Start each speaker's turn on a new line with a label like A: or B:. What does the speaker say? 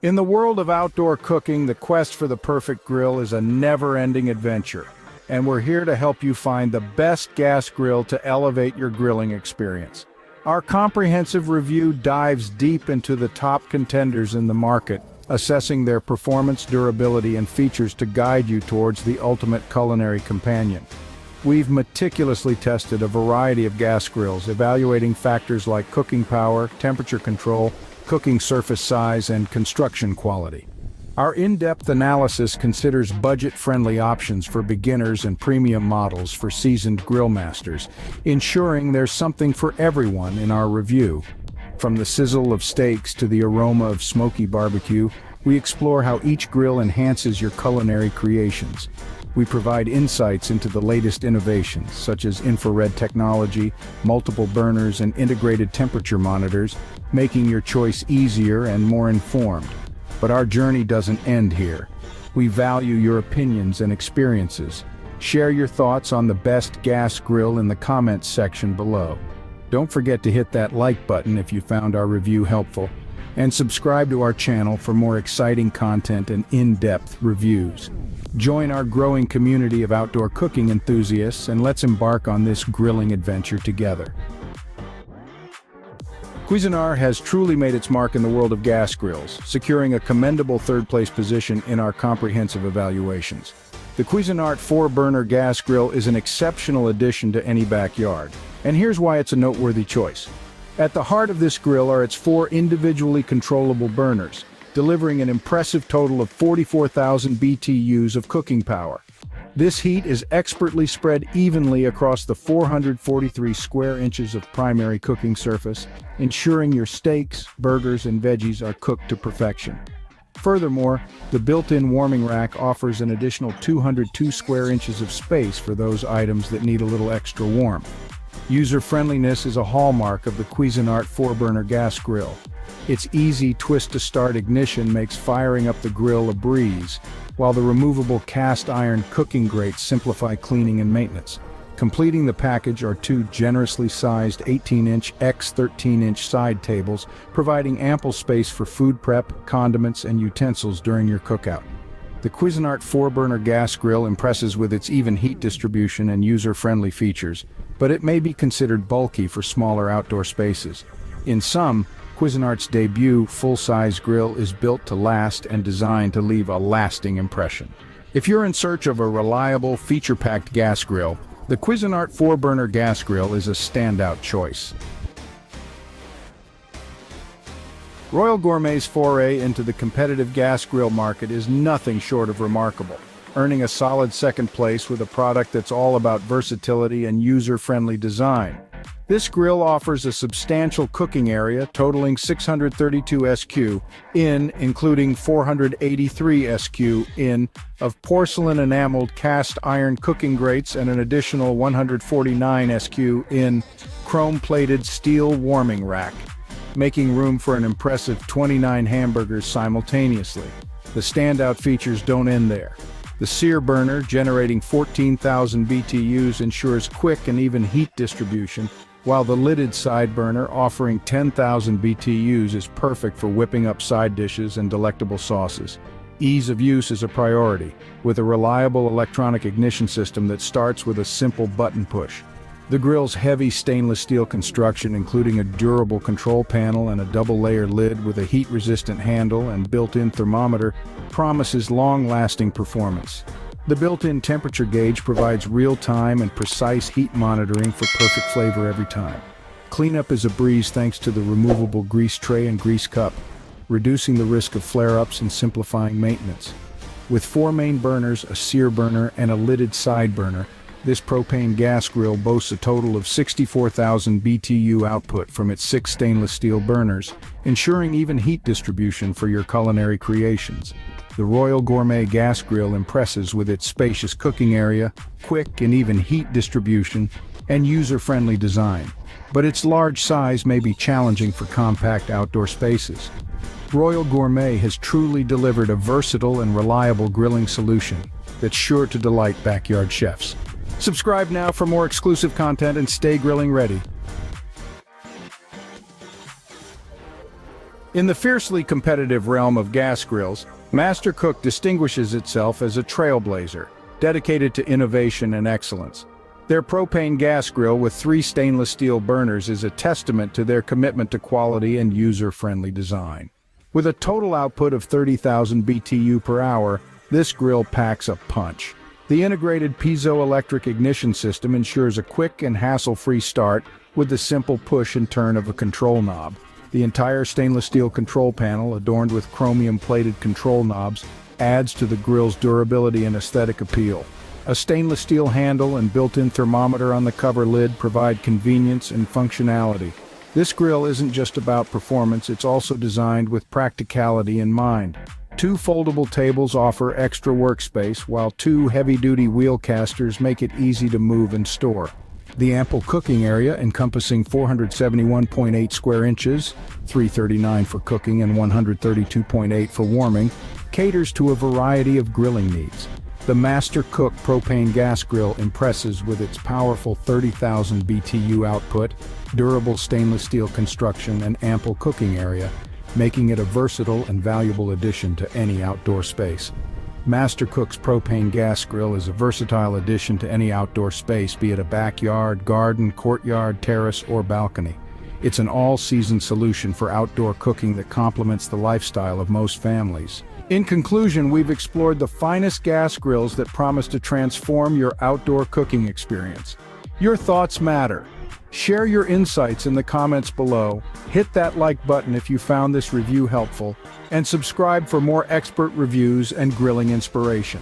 A: In the world of outdoor cooking, the quest for the perfect grill is a never-ending adventure, and we're here to help you find the best gas grill to elevate your grilling experience. Our comprehensive review dives deep into the top contenders in the market, assessing their performance, durability, and features to guide you towards the ultimate culinary companion. We've meticulously tested a variety of gas grills, evaluating factors like cooking power, temperature control, cooking surface size, and construction quality. Our in-depth analysis considers budget-friendly options for beginners and premium models for seasoned grill masters, ensuring there's something for everyone in our review. From the sizzle of steaks to the aroma of smoky barbecue, we explore how each grill enhances your culinary creations. We provide insights into the latest innovations, such as infrared technology, multiple burners, and integrated temperature monitors, making your choice easier and more informed. But our journey doesn't end here. We value your opinions and experiences. Share your thoughts on the best gas grill in the comments section below. Don't forget to hit that like button if you found our review helpful, and subscribe to our channel for more exciting content and in-depth reviews. Join our growing community of outdoor cooking enthusiasts, and let's embark on this grilling adventure together. Cuisinart has truly made its mark in the world of gas grills, securing a commendable third-place position in our comprehensive evaluations. The Cuisinart 4-burner gas grill is an exceptional addition to any backyard, and here's why it's a noteworthy choice. At the heart of this grill are its 4 individually controllable burners, delivering an impressive total of 44,000 BTUs of cooking power. This heat is expertly spread evenly across the 443 square inches of primary cooking surface, ensuring your steaks, burgers, and veggies are cooked to perfection. Furthermore, the built-in warming rack offers an additional 202 square inches of space for those items that need a little extra warmth. User-friendliness is a hallmark of the Cuisinart 4-burner gas grill. Its easy twist-to-start ignition makes firing up the grill a breeze, while the removable cast-iron cooking grates simplify cleaning and maintenance. Completing the package are 2 generously sized 18-inch x 13-inch side tables, providing ample space for food prep, condiments, and utensils during your cookout. The Cuisinart 4-burner gas grill impresses with its even heat distribution and user-friendly features, but it may be considered bulky for smaller outdoor spaces. In sum, Cuisinart's debut full-size grill is built to last and designed to leave a lasting impression. If you're in search of a reliable, feature-packed gas grill, the Cuisinart 4-burner gas grill is a standout choice. Royal Gourmet's foray into the competitive gas grill market is nothing short of remarkable, earning a solid second place with a product that's all about versatility and user-friendly design. This grill offers a substantial cooking area totaling 632 SQ including 483 SQ of porcelain enameled cast iron cooking grates and an additional 149 SQ chrome-plated steel warming rack, making room for an impressive 29 hamburgers simultaneously. The standout features don't end there. The sear burner, generating 14,000 BTUs, ensures quick and even heat distribution, while the lidded side burner, offering 10,000 BTUs, is perfect for whipping up side dishes and delectable sauces. Ease of use is a priority, with a reliable electronic ignition system that starts with a simple button push. The grill's heavy stainless steel construction, including a durable control panel and a double-layer lid with a heat-resistant handle and built-in thermometer, promises long-lasting performance. The built-in temperature gauge provides real-time and precise heat monitoring for perfect flavor every time. Cleanup is a breeze thanks to the removable grease tray and grease cup, reducing the risk of flare-ups and simplifying maintenance. With 4 main burners, a sear burner, and a lidded side burner, this propane gas grill boasts a total of 64,000 BTU output from its 6 stainless steel burners, ensuring even heat distribution for your culinary creations. The Royal Gourmet gas grill impresses with its spacious cooking area, quick and even heat distribution, and user-friendly design. But its large size may be challenging for compact outdoor spaces. Royal Gourmet has truly delivered a versatile and reliable grilling solution that's sure to delight backyard chefs. Subscribe now for more exclusive content and stay grilling ready. In the fiercely competitive realm of gas grills, Master Cook distinguishes itself as a trailblazer, dedicated to innovation and excellence. Their propane gas grill with 3 stainless steel burners is a testament to their commitment to quality and user-friendly design. With a total output of 30,000 BTU per hour, this grill packs a punch. The integrated piezoelectric ignition system ensures a quick and hassle-free start with the simple push and turn of a control knob. The entire stainless steel control panel, adorned with chromium-plated control knobs, adds to the grill's durability and aesthetic appeal. A stainless steel handle and built-in thermometer on the cover lid provide convenience and functionality. This grill isn't just about performance, it's also designed with practicality in mind. 2 foldable tables offer extra workspace, while 2 heavy-duty wheel casters make it easy to move and store. The ample cooking area, encompassing 471.8 square inches, 339 for cooking and 132.8 for warming, caters to a variety of grilling needs. The Master Cook propane gas grill impresses with its powerful 30,000 BTU output, durable stainless steel construction, and ample cooking area, making it a versatile and valuable addition to any outdoor space. Master Cook's propane gas grill is a versatile addition to any outdoor space, be it a backyard, garden, courtyard, terrace, or balcony. It's an all-season solution for outdoor cooking that complements the lifestyle of most families. In conclusion, we've explored the finest gas grills that promise to transform your outdoor cooking experience. Your thoughts matter. Share your insights in the comments below, hit that like button if you found this review helpful, and subscribe for more expert reviews and grilling inspiration.